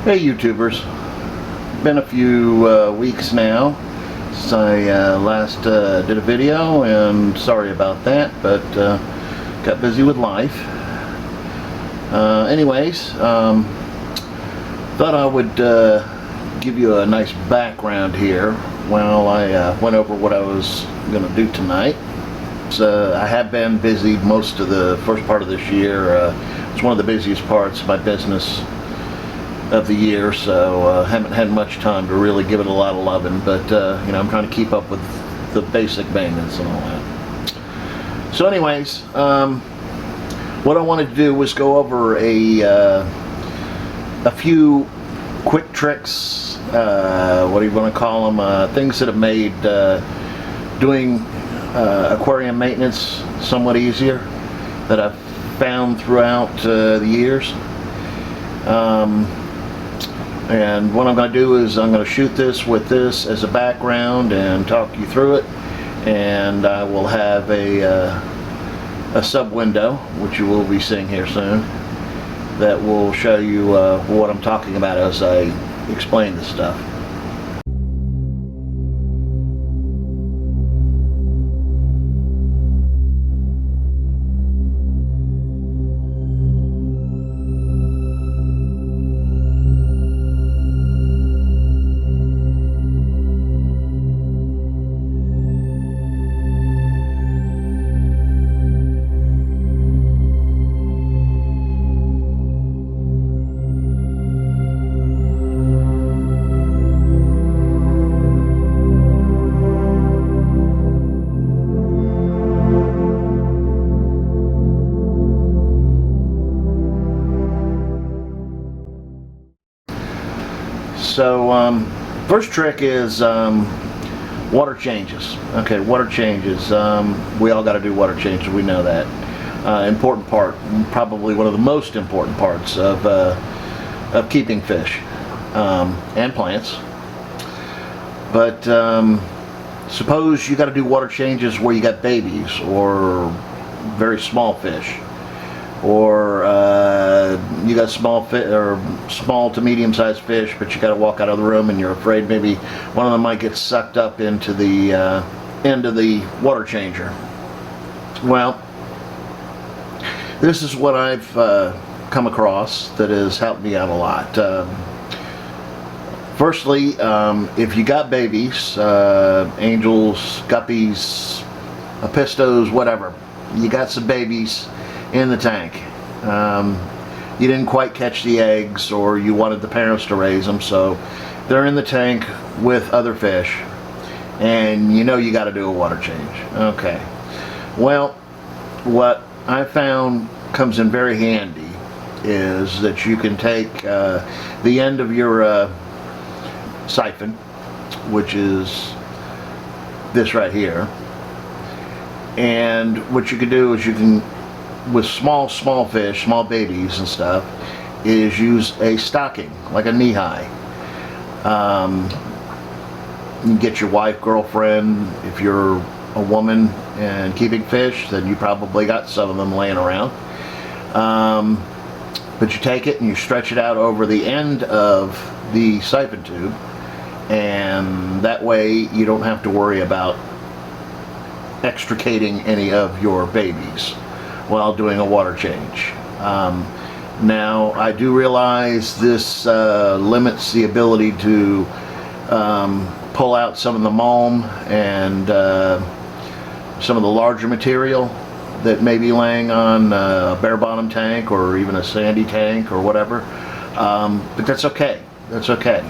Hey YouTubers, been a few weeks now since I last did a video, and sorry about that, but got busy with life. Thought I would give you a nice background here while I went over what I was going to do tonight. So I have been busy most of the first part of this year. It's one of the busiest parts of my business of the year, so haven't had much time to really give it a lot of loving, but you know, I'm trying to keep up with the basic maintenance and all that. So anyways, what I wanted to do was go over a few quick tricks, what do you want to call them, things that have made doing aquarium maintenance somewhat easier that I've found throughout the years. And what I'm going to do is I'm going to shoot this with this as a background and talk you through it, and I will have a sub window, which you will be seeing here soon, that will show you what I'm talking about as I explain this stuff. So first trick is water changes. Okay, water changes. We all got to do water changes. We know that. Important part, probably one of the most important parts of keeping fish and plants. But suppose you got to do water changes where you got babies or very small fish, or you got small to medium-sized fish, but you got to walk out of the room and you're afraid maybe one of them might get sucked up into the end of the water changer. Well, this is what I've come across that has helped me out a lot. Firstly, if you got babies, angels, guppies, apistos, whatever, you got some babies in the tank. You didn't quite catch the eggs, or you wanted the parents to raise them, so they're in the tank with other fish, and you know you got to do a water change. Okay, well, what I found comes in very handy is that you can take the end of your siphon, which is this right here, and what you can do is you can, with small fish, small babies and stuff, is use a stocking, like a knee-high. You can get your wife, girlfriend, if you're a woman and keeping fish, then you probably got some of them laying around. But you take it and you stretch it out over the end of the siphon tube, and that way you don't have to worry about extricating any of your babies while doing a water change. Now, I do realize this limits the ability to pull out some of the mulm and some of the larger material that may be laying on a bare bottom tank or even a sandy tank or whatever, but that's okay. That's okay.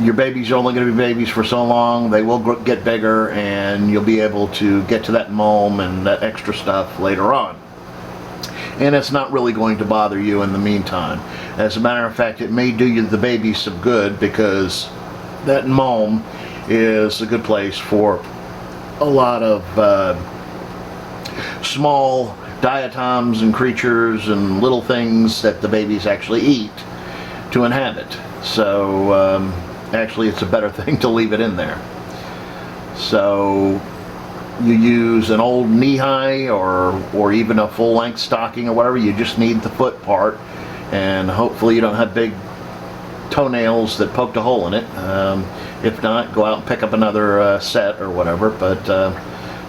Your babies are only going to be babies for so long. They will get bigger, and you'll be able to get to that mulm and that extra stuff later on. And it's not really going to bother you in the meantime. As a matter of fact, it may do you, the babies, some good, because that mulm is a good place for a lot of small diatoms and creatures and little things that the babies actually eat to inhabit. So actually, it's a better thing to leave it in there. So you use an old knee-high or even a full-length stocking or whatever. You just need the foot part, and hopefully you don't have big toenails that poked a hole in it. If not, go out and pick up another set or whatever. But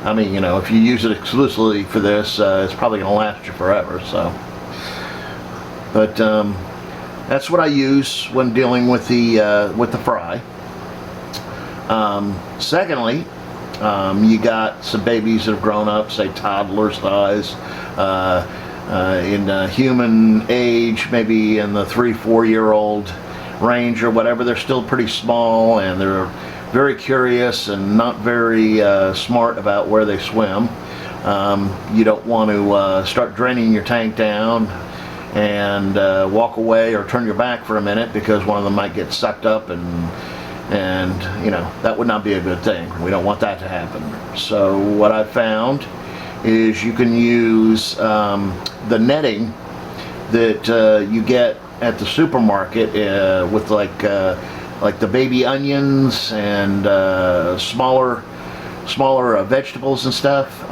I mean, you know, if you use it exclusively for this, it's probably going to last you forever. So, but that's what I use when dealing with the fry. Secondly, you got some babies that have grown up, say toddler size, in human age, maybe in the 3-4 year old range or whatever. They're still pretty small, and they're very curious and not very smart about where they swim. You don't want to start draining your tank down and walk away or turn your back for a minute, because one of them might get sucked up, and you know, that would not be a good thing. We don't want that to happen. So what I found is you can use the netting that you get at the supermarket with like the baby onions and smaller vegetables and stuff.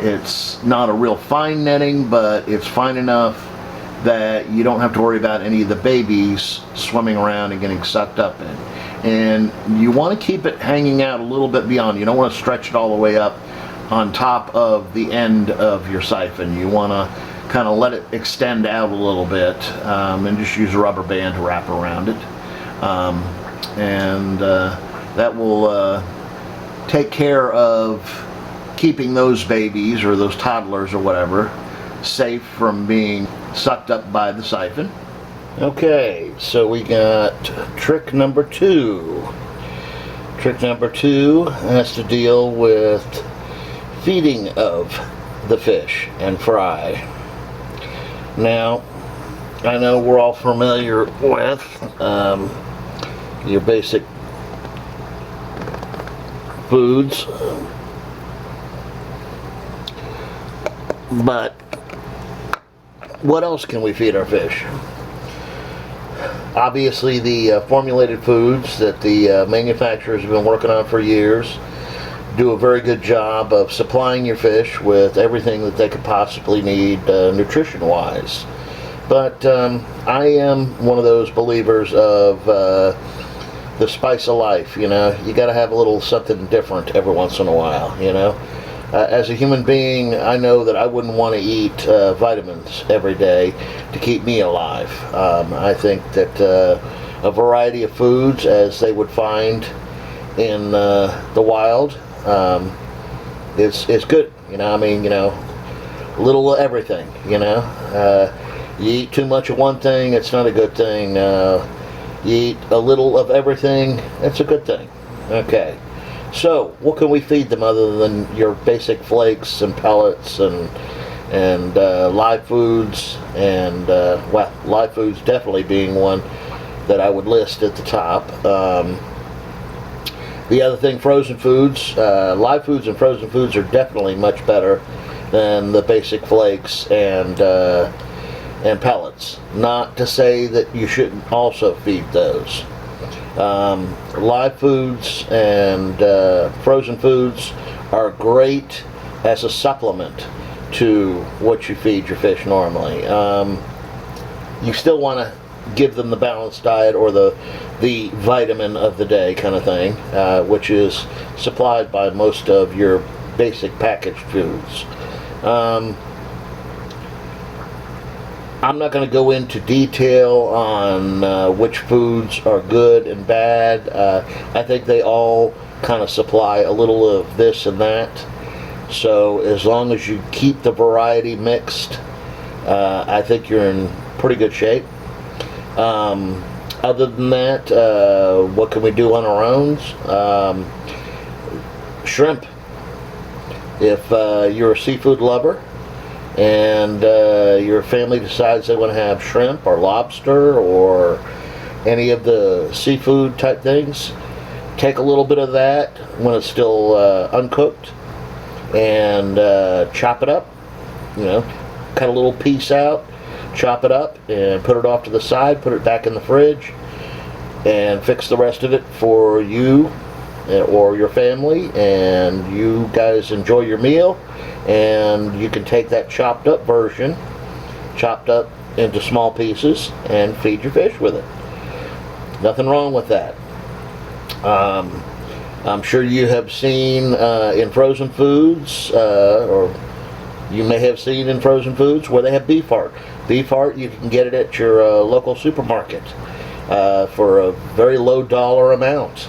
It's not a real fine netting, but it's fine enough that you don't have to worry about any of the babies swimming around and getting sucked up in. And you want to keep it hanging out a little bit beyond. You don't want to stretch it all the way up on top of the end of your siphon. You want to kind of let it extend out a little bit, and just use a rubber band to wrap around it. That will take care of keeping those babies or those toddlers or whatever safe from being sucked up by the siphon. Okay, so we got trick number 2. Trick number 2 has to deal with feeding of the fish and fry. Now, I know we're all familiar with your basic foods, but what else can we feed our fish? Obviously, the formulated foods that the manufacturers have been working on for years do a very good job of supplying your fish with everything that they could possibly need nutrition-wise. But I am one of those believers of the spice of life. You know, you got to have a little something different every once in a while, you know. As a human being, I know that I wouldn't want to eat vitamins every day to keep me alive. I think that a variety of foods, as they would find in the wild, is good. You know, I mean, you know, a little of everything, you know. You eat too much of one thing, it's not a good thing. You eat a little of everything, it's a good thing. Okay. So, what can we feed them other than your basic flakes and pellets and live foods? And well, live foods definitely being one that I would list at the top. The other thing, frozen foods. Live foods and frozen foods are definitely much better than the basic flakes and pellets. Not to say that you shouldn't also feed those. Live foods and frozen foods are great as a supplement to what you feed your fish normally. You still want to give them the balanced diet, or the vitamin of the day kind of thing, which is supplied by most of your basic packaged foods. I'm not going to go into detail on which foods are good and bad. I think they all kind of supply a little of this and that. So as long as you keep the variety mixed, I think you're in pretty good shape. Other than that, what can we do on our own? Shrimp. If you're a seafood lover, and your family decides they want to have shrimp or lobster or any of the seafood type things, take a little bit of that when it's still uncooked and chop it up, you know, cut a little piece out, chop it up and put it off to the side, put it back in the fridge, and fix the rest of it for you or your family, and you guys enjoy your meal. And you can take that chopped up version, chopped up into small pieces and feed your fish with it. Nothing wrong with that. I'm sure you have seen in frozen foods, or you may have seen in frozen foods where they have beef heart. Beef heart, you can get it at your local supermarket for a very low dollar amount.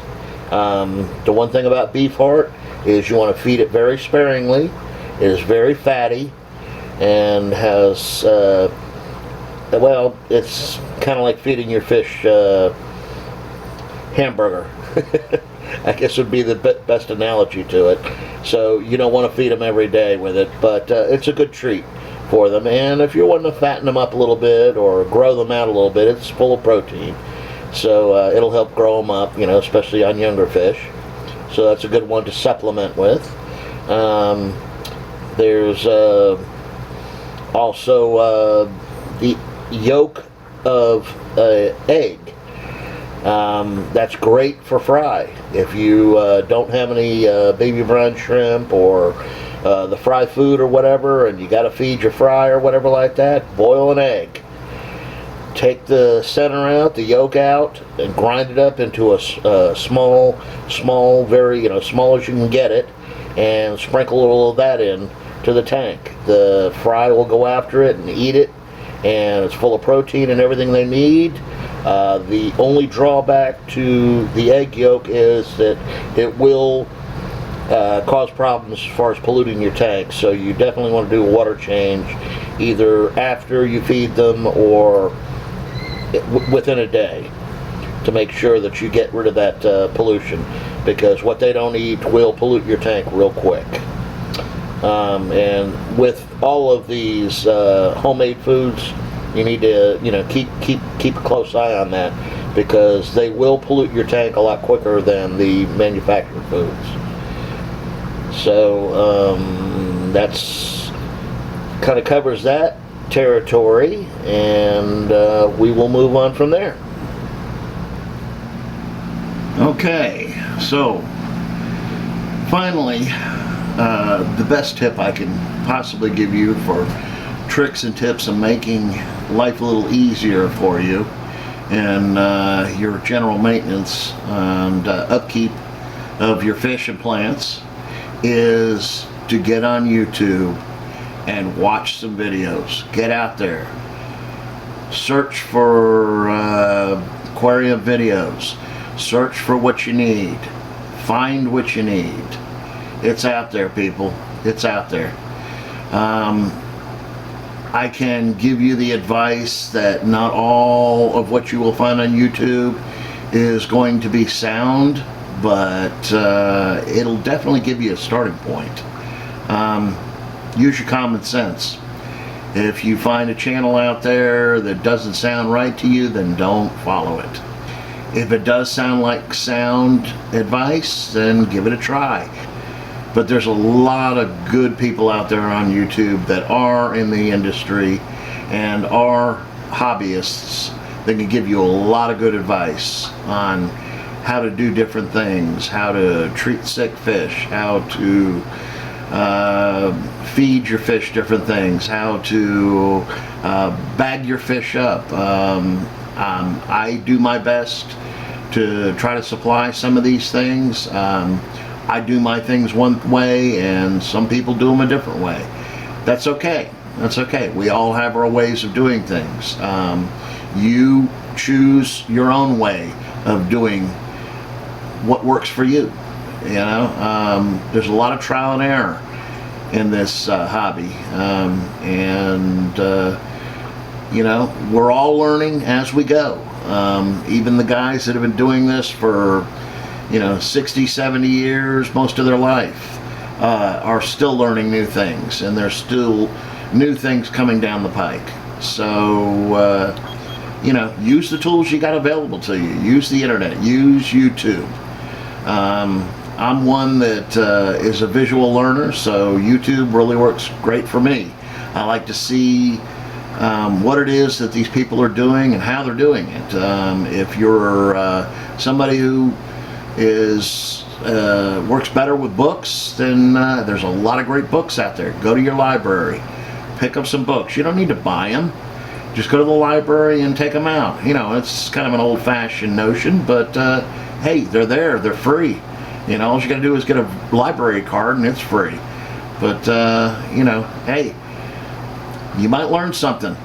The one thing about beef heart is you want to feed it very sparingly. It is very fatty and has, well, it's kind of like feeding your fish hamburger. I guess would be the best analogy to it. So you don't want to feed them every day with it, but it's a good treat for them. And if you're wanting to fatten them up a little bit or grow them out a little bit, it's full of protein. So it'll help grow them up, you know, especially on younger fish. So that's a good one to supplement with. There's also the yolk of egg. That's great for fry. If you don't have any baby brine shrimp or the fry food or whatever, and you got to feed your fry or whatever like that, boil an egg. Take the center out, the yolk out, and grind it up into a small, very, small as you can get it, and sprinkle a little of that in to the tank. The fry will go after it and eat it, and it's full of protein and everything they need. The only drawback to the egg yolk is that it will cause problems as far as polluting your tank, so you definitely want to do a water change either after you feed them or within a day to make sure that you get rid of that pollution, because what they don't eat will pollute your tank real quick. And with all of these homemade foods, you need to keep a close eye on that, because they will pollute your tank a lot quicker than the manufactured foods. So that's kind of covers that territory, and we will move on from there. Okay, so finally, the best tip I can possibly give you for tricks and tips of making life a little easier for you and your general maintenance and upkeep of your fish and plants is to get on YouTube and watch some videos. Get out there, search for aquarium videos, search for what you need, find what you need. It's out there, people. It's out there. I can give you the advice that not all of what you will find on YouTube is going to be sound, but it'll definitely give you a starting point. Use your common sense. If you find a channel out there that doesn't sound right to you, then don't follow it. If it does sound like sound advice, then give it a try. But there's a lot of good people out there on YouTube that are in the industry and are hobbyists that can give you a lot of good advice on how to do different things, how to treat sick fish, how to feed your fish different things, how to bag your fish up. I do my best to try to supply some of these things. I do my things one way and some people do them a different way. That's okay. That's okay. We all have our ways of doing things. You choose your own way of doing what works for you. You know, there's a lot of trial and error in this hobby, and you know, we're all learning as we go. Even the guys that have been doing this for 60, 70 years, most of their life, are still learning new things, and there's still new things coming down the pike. So use the tools you got available to you. Use the internet, use YouTube. I'm one that is a visual learner, so YouTube really works great for me. I like to see what it is that these people are doing and how they're doing it. If you're somebody who works better with books, then there's a lot of great books out there. Go to your library, pick up some books. You don't need to buy them. just go to the library and take them out. You know, it's kind of an old-fashioned notion, but hey, they're there, they're free. You know, all you gotta do is get a library card and it's free. But you know, hey, you might learn something.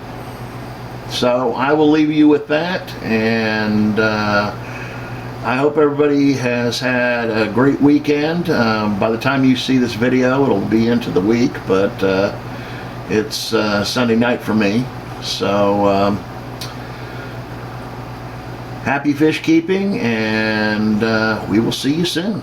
So I will leave you with that, and I hope everybody has had a great weekend. By the time you see this video, it'll be into the week, but it's Sunday night for me. So happy fish keeping, and we will see you soon.